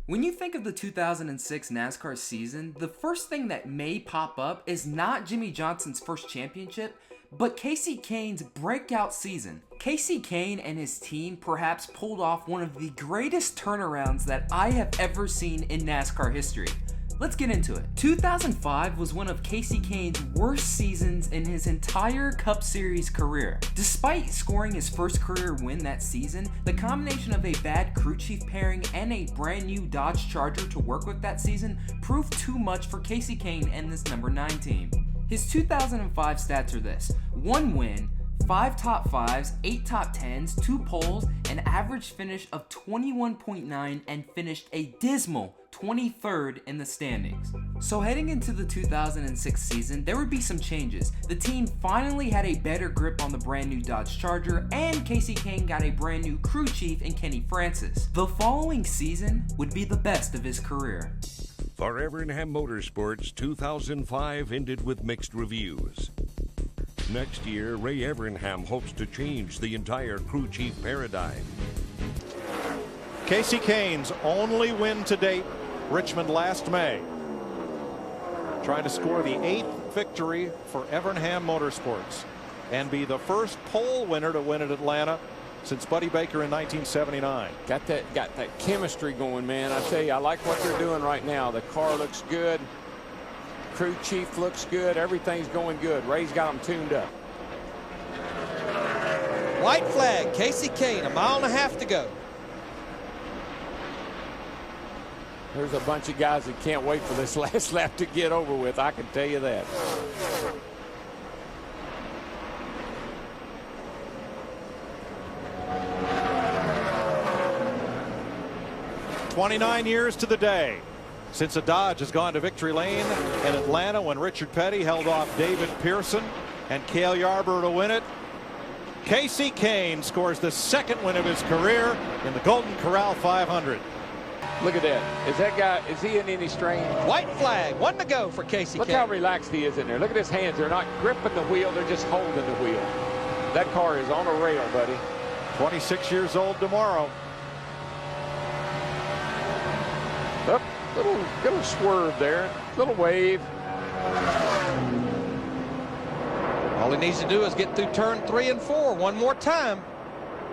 When you think of the 2006 NASCAR season, the first thing that may pop up is not Jimmie Johnson's first championship, but Kasey Kahne's breakout season. Kasey Kahne and his team perhaps pulled off one of the greatest turnarounds that I have ever seen in NASCAR history. Let's get into it. 2005 was one of Kasey Kahne's worst seasons in his entire Cup Series career. Despite scoring his first career win that season, the combination of a bad crew chief pairing and a brand new Dodge Charger to work with that season proved too much for Kasey Kahne and this number 9 team. His 2005 stats are this: 1 win, 5 top 5s, 8 top 10s, 2 poles, an average finish of 21.9, and finished a dismal 23rd in the standings. So heading into the 2006 season, there would be some changes. The team finally had a better grip on the brand new Dodge Charger, and Kasey Kahne got a brand new crew chief in Kenny Francis. The following season would be the best of his career. For Evernham Motorsports, 2005 ended with mixed reviews. Next year, Ray Evernham hopes to change the entire crew chief paradigm. Kasey Kahne's only win to date, Richmond last May. Trying to score the 8th victory for Evernham Motorsports and be the first pole winner to win at Atlanta since Buddy Baker in 1979. Got that chemistry going, man. I tell you, I like what they're doing right now. The car looks good. Crew chief looks good. Everything's going good. Ray's got them tuned up. White flag, Kasey Kahne, 1.5 miles to go. There's a bunch of guys that can't wait for this last lap to get over with. I can tell you that. "29 years to the day since a Dodge has gone to victory lane in Atlanta when Richard Petty held off David Pearson and Cale Yarborough to win it. Kasey Kahne scores the 2nd win of his career in the Golden Corral 500. Look at that. Is that guy, is he in any strain? White flag, 1 to go for Kasey Kahne. Look how relaxed he is in there. Look at his hands. They're not gripping the wheel. They're just holding the wheel. That car is on a rail, buddy. 26 years old tomorrow. Up, little swerve there. Little wave. All he needs to do is get through turn 3 and 4 one more time.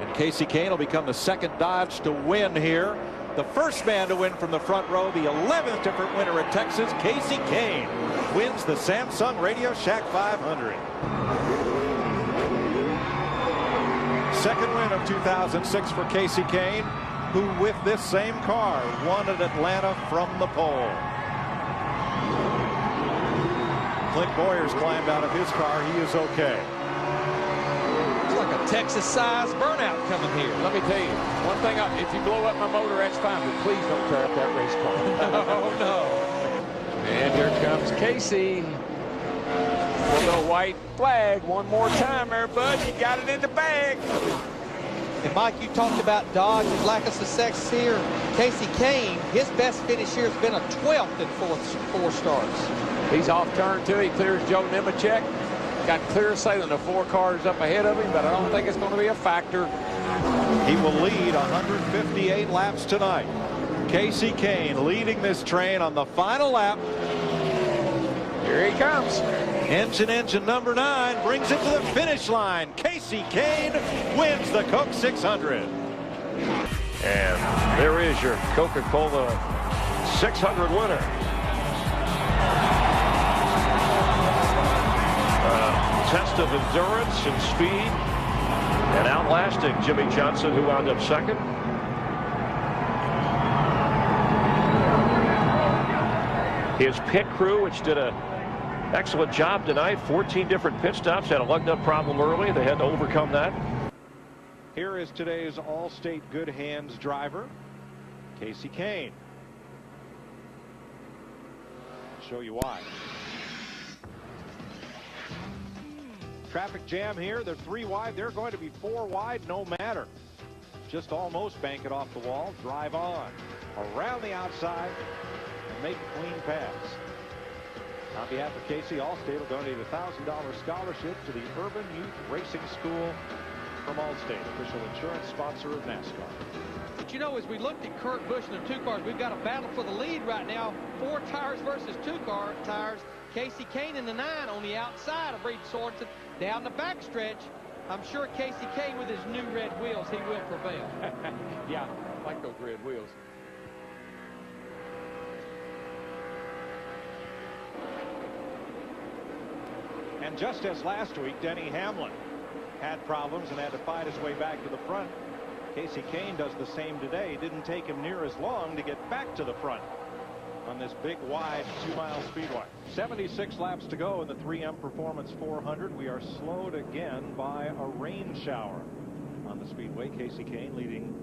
And Kasey Kahne will become the 2nd Dodge to win here. The first man to win from the front row, the 11th different winner at Texas. Kasey Kahne wins the Samsung Radio Shack 500. 2nd win of 2006 for Kasey Kahne, who with this same car won at Atlanta from the pole. Clint Boyer's climbed out of his car. He is okay. It's like a Texas-sized burnout coming here. Let me tell you, one thing, if you blow up my motor, that's fine, but please don't tear up that race car. Oh, no. And here comes Kasey. A little white flag. One more time there, bud. You got it in the bag. And Mike, you talked about Dodge's lack of success here. Kasey Kahne, his best finish here has been a 12th in 4 starts. He's off turn 2. He clears Joe Nemechek. Got clear sailing. The 4 cars up ahead of him, but I don't think it's going to be a factor. He will lead 158 laps tonight. Kasey Kahne leading this train on the final lap. Here he comes. Engine number 9 brings it to the finish line. Kasey Kahne wins the Coke 600. And there is your Coca-Cola 600 winner. Test of endurance and speed, and outlasting Jimmie Johnson, who wound up 2nd. His pit crew, which did an excellent job tonight, 14 different pit stops, had a lug nut problem early. They had to overcome that. Here is today's All-State Good Hands driver, Kasey Kahne. I'll show you why. Traffic jam here. They're 3 wide. They're going to be 4 wide, no matter. Just almost bank it off the wall. Drive on. Around the outside and make a clean pass. On behalf of Kasey, Allstate will donate a $1,000 scholarship to the Urban Youth Racing School from Allstate, official insurance sponsor of NASCAR. But you know, as we looked at Kurt Busch and the 2 cars, we've got a battle for the lead right now. 4 tires versus 2 tires. Kasey Kahne in the 9 on the outside of Reed Sorensen. Down the backstretch, I'm sure Kasey Kahne with his new red wheels, he will prevail. Yeah, I like those red wheels. And just as last week, Denny Hamlin had problems and had to fight his way back to the front. Kasey Kahne does the same today. It didn't take him near as long to get back to the front on this big, wide 2-mile speedway. 76 laps to go in the 3M Performance 400. We are slowed again by a rain shower on the speedway. Kasey Kahne leading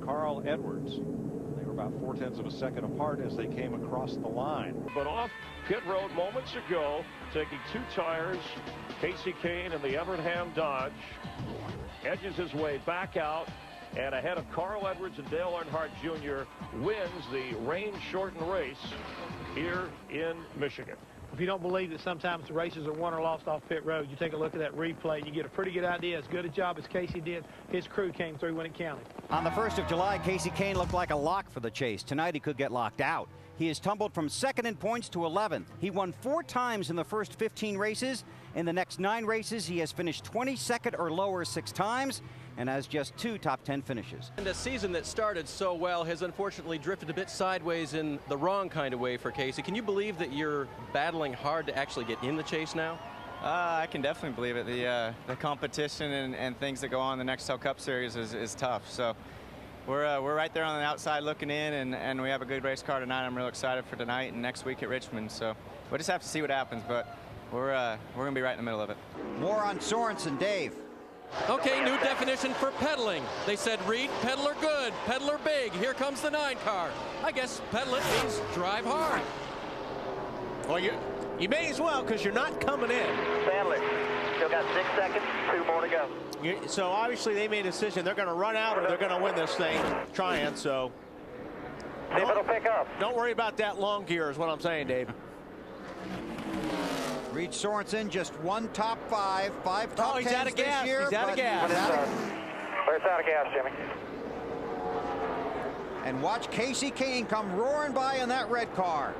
Carl Edwards. They were about 0.4 of a second apart as they came across the line. But off pit road moments ago, taking 2 tires, Kasey Kahne in the Evernham Dodge edges his way back out, and ahead of Carl Edwards and Dale Earnhardt Jr. wins the rain-shortened race here in Michigan. If you don't believe that sometimes the races are won or lost off pit road, you take a look at that replay, you get a pretty good idea. As good a job as Kasey did, his crew came through when it counted. On the 1st of July, Kasey Kahne looked like a lock for the chase. Tonight he could get locked out. He has tumbled from 2nd in points to 11th. He won 4 times in the first 15 races. In the next 9 races, he has finished 22nd or lower 6 times and has just 2 top 10 finishes. And a season that started so well has unfortunately drifted a bit sideways in the wrong kind of way for Kasey. Can you believe that you're battling hard to actually get in the chase now? I can definitely believe it. The competition and things that go on in the Nextel Cup Series is tough. So we're right there on the outside looking in, and we have a good race car tonight. I'm real excited for tonight and next week at Richmond. So we'll just have to see what happens, but we're going to be right in the middle of it. More on Sorensen, Dave. Okay, new definition for pedaling. They said, Reed, pedaler good, pedaler big. Here comes the 9 car. I guess pedal it means drive hard. Well, you may as well, because you're not coming in. Sadler, still got 6 seconds, 2 more to go. So obviously they made a decision. They're going to run out or they're going to win this thing trying. So see if it'll pick up. Don't worry about that long gear is what I'm saying, Dave. Reed Sorensen, just 1 top 5, 5 top 10s he's out of gas. this year. He's out of gas. Where's out of gas, Jimmy? And watch Kasey Kahne come roaring by in that red car.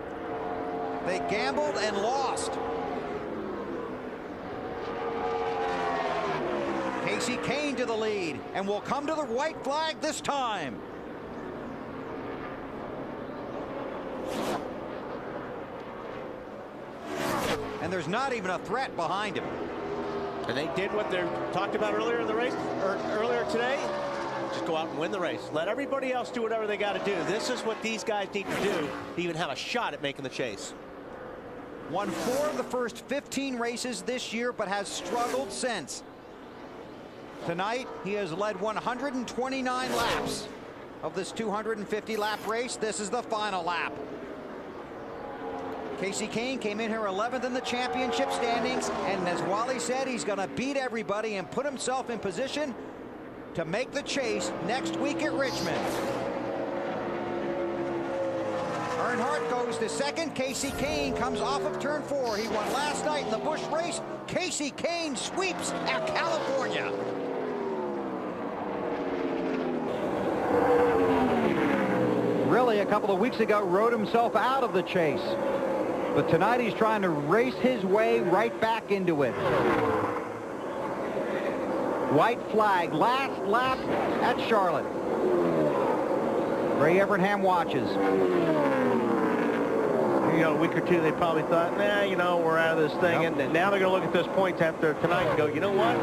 They gambled and lost. Kasey Kahne to the lead and will come to the white flag this time. And there's not even a threat behind him. And they did what they talked about earlier in the race, or earlier today. Just go out and win the race. Let everybody else do whatever they got to do. This is what these guys need to do to even have a shot at making the chase. Won 4 of the first 15 races this year, but has struggled since. Tonight, he has led 129 laps of this 250-lap race. This is the final lap. Kasey Kahne came in here 11th in the championship standings, and as Wally said, he's going to beat everybody and put himself in position to make the chase next week at Richmond. Earnhardt goes to 2nd. Kasey Kahne comes off of turn 4. He won last night in the Busch race. Kasey Kahne sweeps at California. Really, a couple of weeks ago, rode himself out of the chase. But tonight he's trying to race his way right back into it. White flag, last lap at Charlotte. Ray Evernham watches. You know, a week or two they probably thought, nah, you know, we're out of this thing. Yep. And now they're going to look at those points after tonight and go, you know what?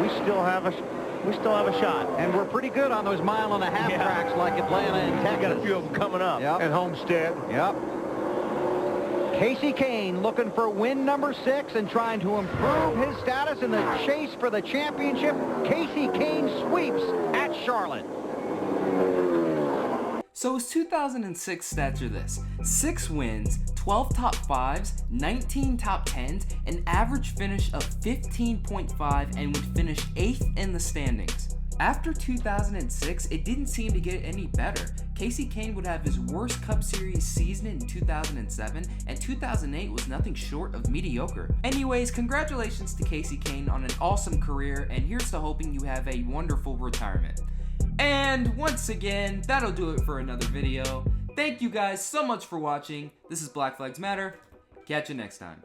We still have a shot. And we're pretty good on those 1.5 mile tracks like Atlanta and Texas. Got a few of them coming up. Yep. And Homestead. Yep. Kasey Kahne looking for win number 6 and trying to improve his status in the chase for the championship. Kasey Kahne sweeps at Charlotte. So his 2006 stats are this: 6 wins, 12 top 5s, 19 top 10s, an average finish of 15.5, and would finish 8th in the standings. After 2006, it didn't seem to get any better. Kasey Kahne would have his worst Cup Series season in 2007, and 2008 was nothing short of mediocre. Anyways, congratulations to Kasey Kahne on an awesome career, and here's to hoping you have a wonderful retirement. And once again, that'll do it for another video. Thank you guys so much for watching. This is Black Flags Matter. Catch you next time.